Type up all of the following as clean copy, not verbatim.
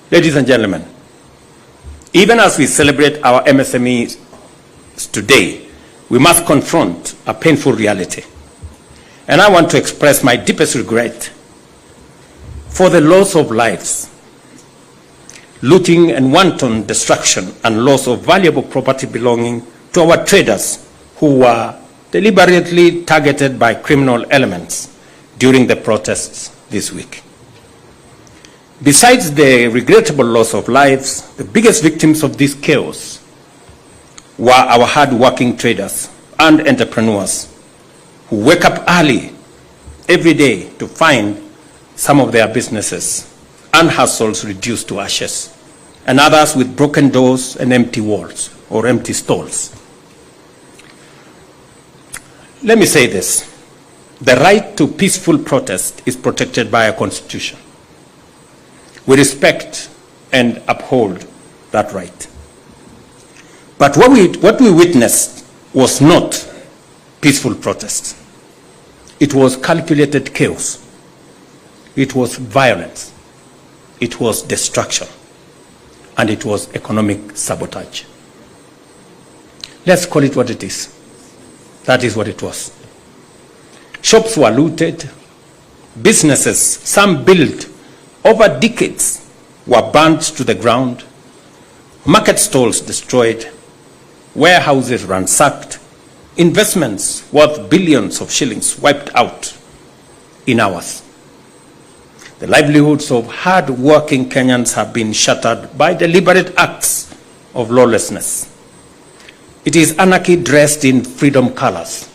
Ladies and gentlemen, even as we celebrate our MSMEs today, we must confront a painful reality. And I want to express my deepest regret for the loss of lives, looting and wanton destruction, and loss of valuable property belonging to our traders who were deliberately targeted by criminal elements during the protests this week. Besides the regrettable loss of lives, the biggest victims of this chaos were our hard-working traders and entrepreneurs who wake up early every day to find some of their businesses and hustles reduced to ashes, and others with broken doors and empty walls or empty stalls. Let me say this: the right to peaceful protest is protected by our Constitution. We respect and uphold that right. But what we witnessed was not peaceful protest. It was calculated chaos. It was violence. It was destruction. And it was economic sabotage. Let's call it what it is. That is what it was. Shops were looted. Businesses, some built over decades, were burnt to the ground. Market stalls destroyed. Warehouses ransacked. Investments worth billions of shillings wiped out in hours. The livelihoods of hard-working Kenyans have been shattered by deliberate acts of lawlessness. It is anarchy dressed in freedom colors.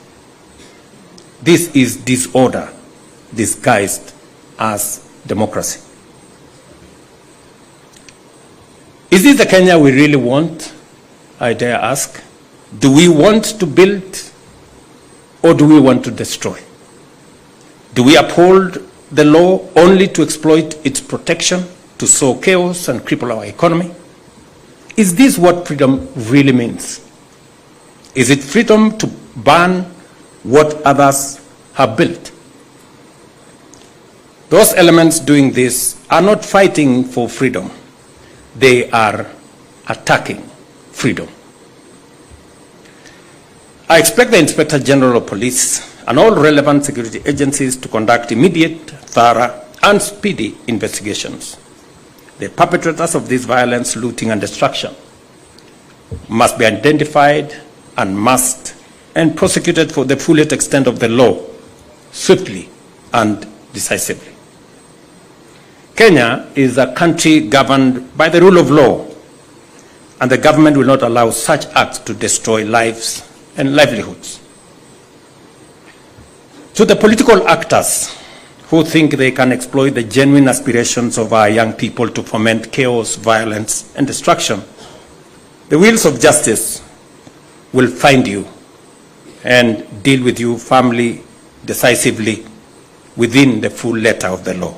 This is disorder disguised as democracy. Is this the Kenya we really want? I dare ask. Do we want to build, or do we want to destroy? Do we uphold the law only to exploit its protection, to sow chaos and cripple our economy? Is this what freedom really means? Is it freedom to ban what others have built? Those elements doing this are not fighting for freedom. They are attacking freedom. I expect the Inspector General of Police and all relevant security agencies to conduct immediate, thorough, and speedy investigations. The perpetrators of this violence, looting, and destruction must be identified and prosecuted for the fullest extent of the law, swiftly and decisively. Kenya is a country governed by the rule of law, and the government will not allow such acts to destroy lives and livelihoods. To the political actors who think they can exploit the genuine aspirations of our young people to foment chaos, violence, and destruction, the wheels of justice will find you and deal with you firmly, decisively, within the full letter of the law.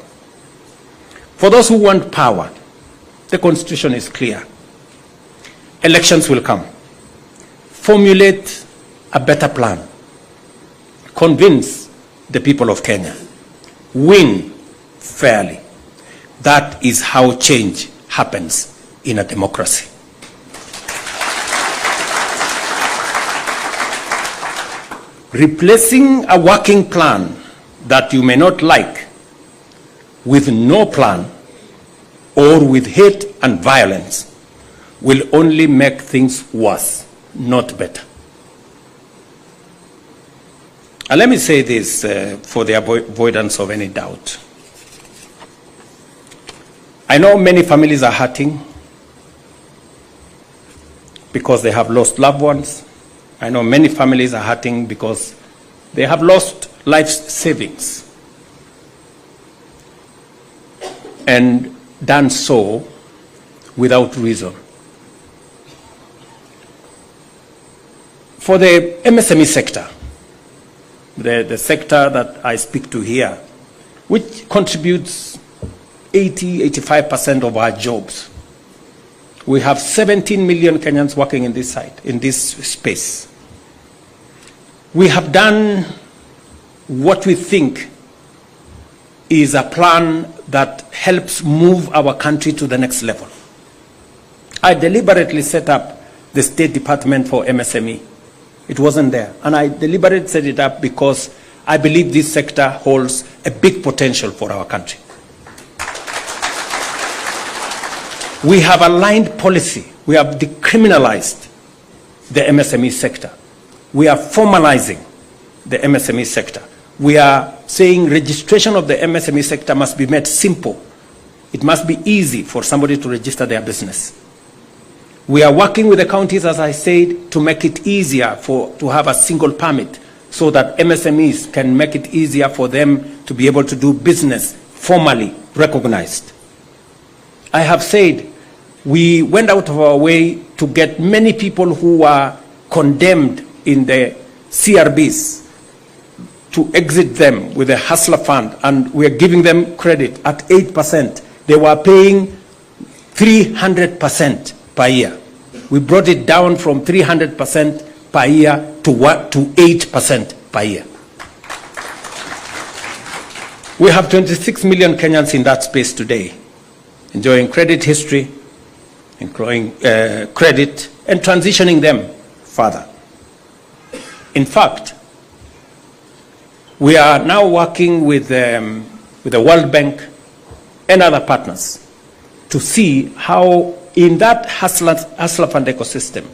For those who want power, the Constitution is clear. Elections will come. Formulate a better plan. Convince the people of Kenya. Win fairly. That is how change happens in a democracy. Replacing a working plan that you may not like with no plan or with hate and violence will only make things worse, not better. And let me say this for the avoidance of any doubt. I know many families are hurting because they have lost loved ones. I know many families are hurting because they have lost life savings and done so without reason. For the MSME sector, the sector that I speak to here, which contributes 80–85% of our jobs, we have 17 million Kenyans working in this space. We have done what we think is a plan that helps move our country to the next level. I deliberately set up the State Department for MSME. It wasn't there. And I deliberately set it up because I believe this sector holds a big potential for our country. We have aligned policy. We have decriminalized the MSME sector. We are formalizing the MSME sector. We are saying registration of the MSME sector must be made simple. It must be easy for somebody to register their business. We are working with the counties, as I said, to make it easier to have a single permit so that MSMEs can make it easier for them to be able to do business formally recognized. I have said we went out of our way to get many people who were condemned in the CRBs to exit them with a hustler fund, and we are giving them credit at 8%. They were paying 300% per year. We brought it down from 300% per year to 8% per year. We have 26 million Kenyans in that space today, enjoying credit history, enjoying credit, and transitioning them further. In fact, we are now working with the World Bank and other partners to see how in that hustler fund ecosystem,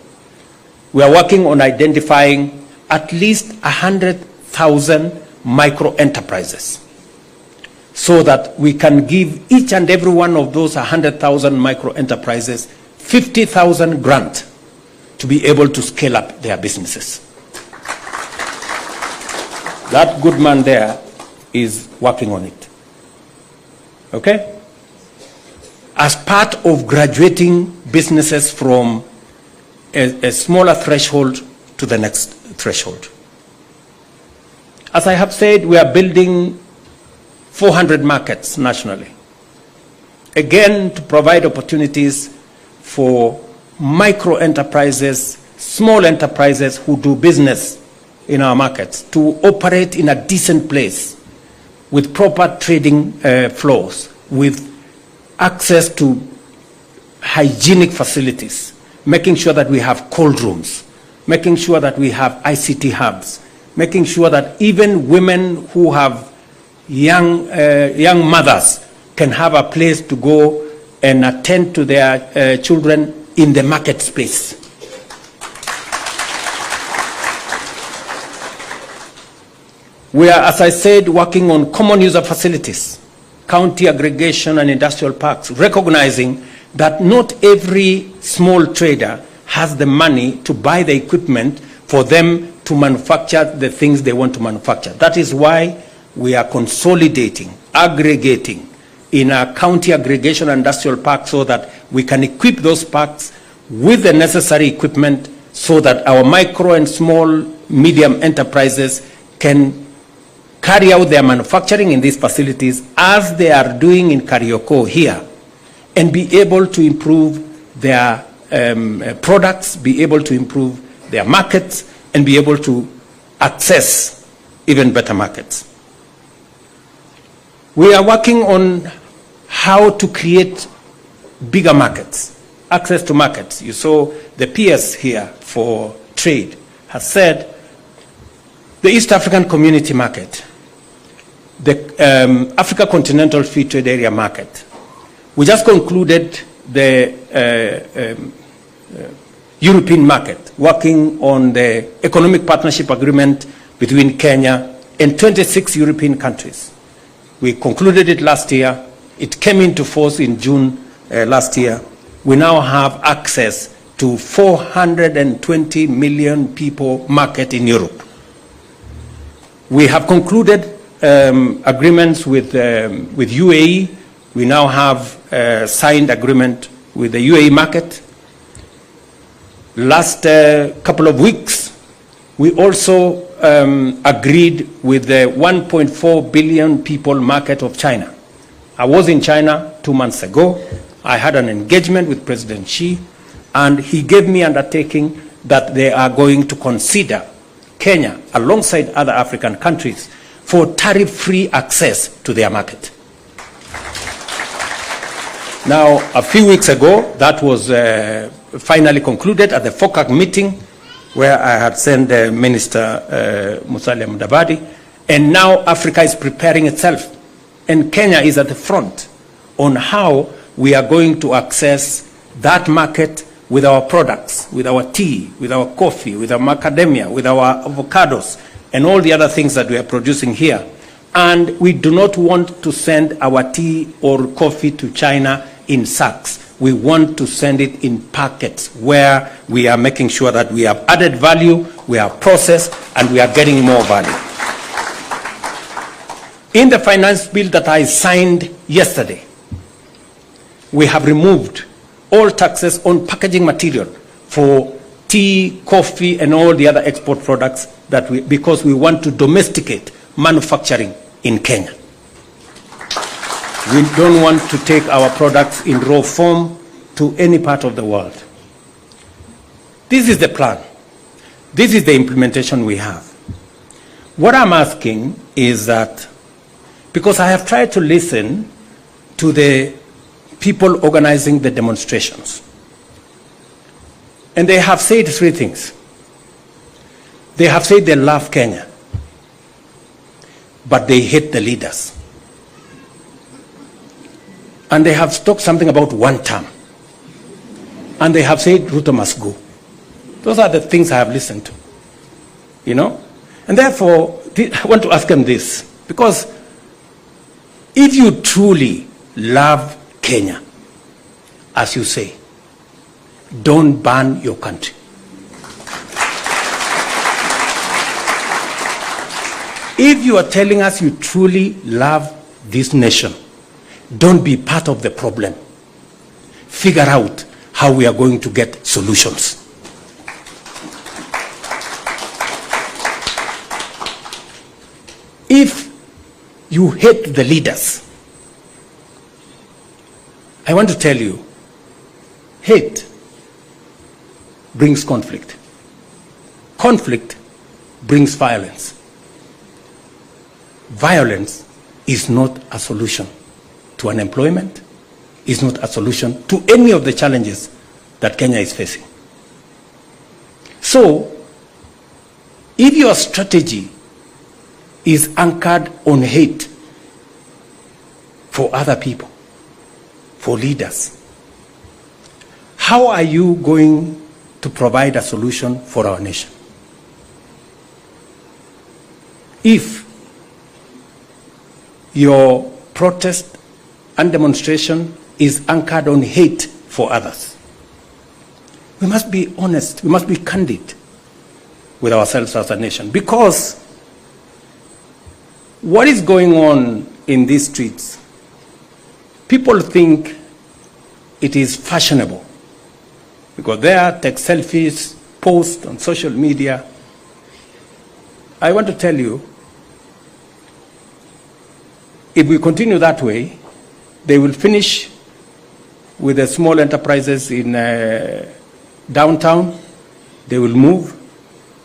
we are working on identifying at least 100,000 micro enterprises so that we can give each and every one of those 100,000 micro enterprises 50,000 grant to be able to scale up their businesses. That good man there is working on it. Okay? As part of graduating businesses from a smaller threshold to the next threshold. As I have said, we are building 400 markets nationally. Again, to provide opportunities for micro enterprises, small enterprises who do business in our markets to operate in a decent place with proper trading flows, with access to hygienic facilities, making sure that we have cold rooms, making sure that we have ICT hubs, making sure that even women who have young mothers can have a place to go and attend to their children in the market space. We are, as I said, working on common user facilities, county aggregation and industrial parks, recognizing that not every small trader has the money to buy the equipment for them to manufacture the things they want to manufacture. That is why we are consolidating, aggregating in a county aggregation and industrial park so that we can equip those parks with the necessary equipment so that our micro and small, medium enterprises can carry out their manufacturing in these facilities as they are doing in Karioko here, and be able to improve their products, be able to improve their markets, and be able to access even better markets. We are working on how to create bigger markets, access to markets. You saw the PS here for trade has said the East African Community Market, the Africa Continental Free Trade Area Market. We just concluded the European market, working on the Economic Partnership Agreement between Kenya and 26 European countries. We concluded it last year. It came into force in June last year. We now have access to 420 million people market in Europe. We have concluded agreements with UAE. We now have signed agreement with the UAE market. Last couple of weeks, we also agreed with the 1.4 billion people market of China. I was in China 2 months ago. I had an engagement with President Xi, and he gave me undertaking that they are going to consider Kenya, alongside other African countries, for tariff-free access to their market. Now, a few weeks ago, that was finally concluded at the FOCAC meeting, where I had sent Minister Musalia Mudavadi, and now Africa is preparing itself, and Kenya is at the front on how we are going to access that market with our products, with our tea, with our coffee, with our macadamia, with our avocados, and all the other things that we are producing here. And we do not want to send our tea or coffee to China in sacks. We want to send it in packets where we are making sure that we have added value, we are processed, and we are getting more value. In the finance bill that I signed yesterday, we have removed all taxes on packaging material for tea, coffee, and all the other export products because we want to domesticate manufacturing in Kenya. We don't want to take our products in raw form to any part of the world. This is the plan. This is the implementation we have. What I'm asking is that, because I have tried to listen to the people organizing the demonstrations, and they have said three things. They have said they love Kenya, but they hate the leaders. And they have talked something about one term. And they have said Ruto must go. Those are the things I have listened to. You know? And therefore, I want to ask them this. Because if you truly love Kenya, as you say, don't ban your country. If you are telling us you truly love this nation, don't be part of the problem. Figure out how we are going to get solutions. If you hate the leaders, I want to tell you, hate brings conflict. Conflict brings violence. Violence is not a solution to unemployment, is not a solution to any of the challenges that Kenya is facing. So, if your strategy is anchored on hate for other people, for leaders, how are you going to provide a solution for our nation? If your protest and demonstration is anchored on hate for others, we must be honest, we must be candid with ourselves as a nation. Because what is going on in these streets, people think it is fashionable. Because there, take selfies, post on social media. I want to tell you, if we continue that way, they will finish with the small enterprises in downtown. They will move.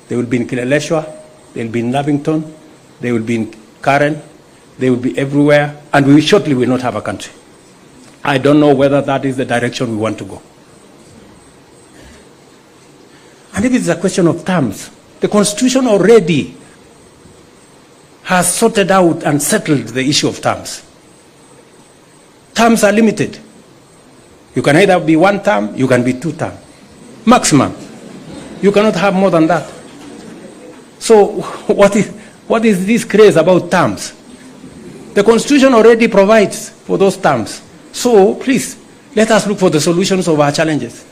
They will be in Kileleshwa. They will be in Lavington. They will be in Karen. They will be everywhere. And we shortly will not have a country. I don't know whether that is the direction we want to go. And if it's a question of terms, the Constitution already has sorted out and settled the issue of terms. Terms are limited. You can either be one term, you can be two term. Maximum. You cannot have more than that. So what is this craze about terms? The Constitution already provides for those terms. So please, let us look for the solutions of our challenges.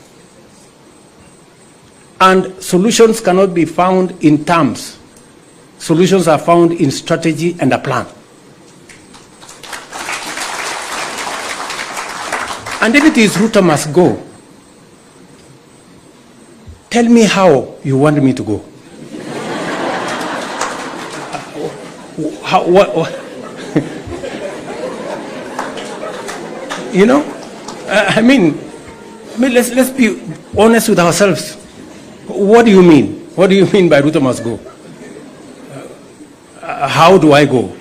And solutions cannot be found in terms. Solutions are found in strategy and a plan. And if it is Ruto must go, tell me how you want me to go. What? You know? I mean, let's be honest with ourselves. What do you mean? What do you mean by Ruto must go? How do I go?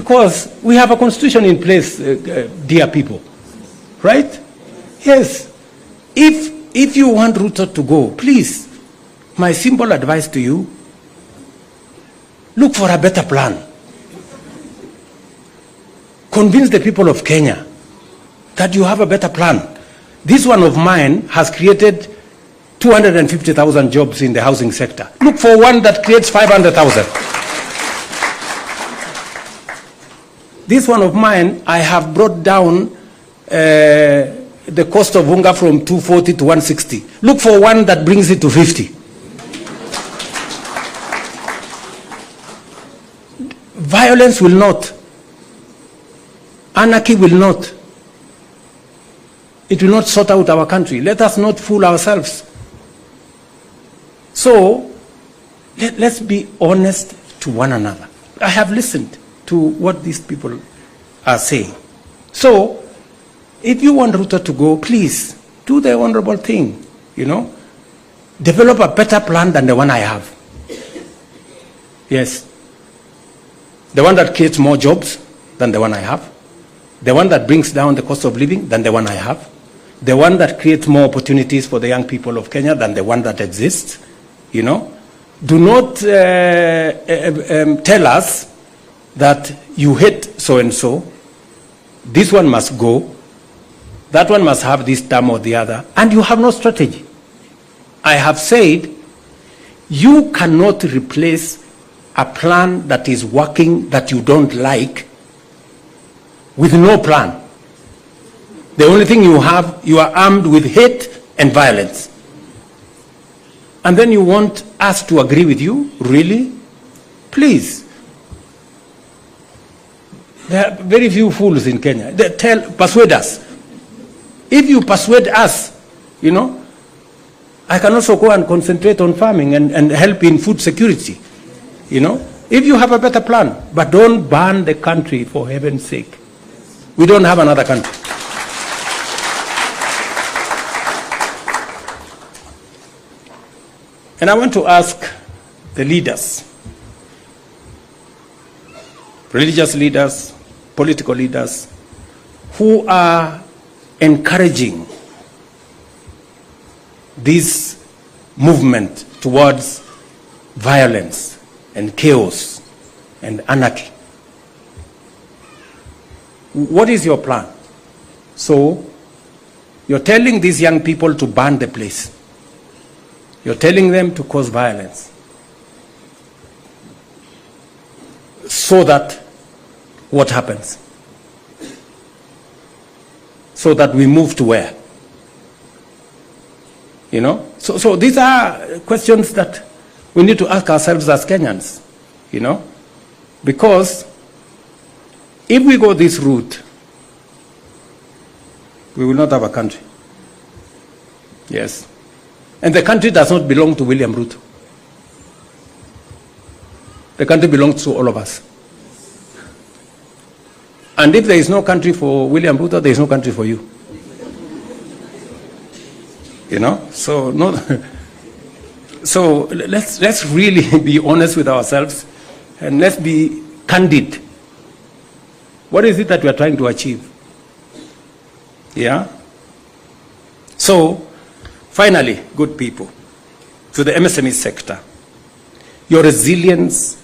Because we have a constitution in place, dear people, right? Yes. If you want Ruto to go, please, my simple advice to you, look for a better plan. Convince the people of Kenya that you have a better plan. This one of mine has created 250,000 jobs in the housing sector. Look for one that creates 500,000. This one of mine, I have brought down the cost of unga from 240 to 160. Look for one that brings it to 50. Violence will not. Anarchy will not. It will not sort out our country. Let us not fool ourselves. So, let's be honest to one another. I have listened to what these people are saying. So, if you want Ruto to go, please, do the honorable thing, you know. Develop a better plan than the one I have. Yes. The one that creates more jobs than the one I have. The one that brings down the cost of living than the one I have. The one that creates more opportunities for the young people of Kenya than the one that exists, you know. Do not tell us that you hate so-and-so. This one must go. That one must have this term or the other. And you have no strategy. I have said, you cannot replace a plan that is working that you don't like with no plan. The only thing you have, you are armed with hate and violence. And then you want us to agree with you? Really? Please. There are very few fools in Kenya. Persuade us. If you persuade us, you know, I can also go and concentrate on farming and help in food security, you know. If you have a better plan, but don't ban the country for heaven's sake. We don't have another country. And I want to ask the leaders, religious leaders, political leaders, who are encouraging this movement towards violence and chaos and anarchy. What is your plan? So, you're telling these young people to burn the place. You're telling them to cause violence. So that what happens? So that we move to where? You know? So these are questions that we need to ask ourselves as Kenyans, you know? Because if we go this route, we will not have a country. Yes. And the country does not belong to William Ruto. The country belongs to all of us. And if there is no country for William Ruto, there is no country for you. You know? So let's really be honest with ourselves and let's be candid. What is it that we are trying to achieve? Yeah? So, finally, good people, to the MSME sector, your resilience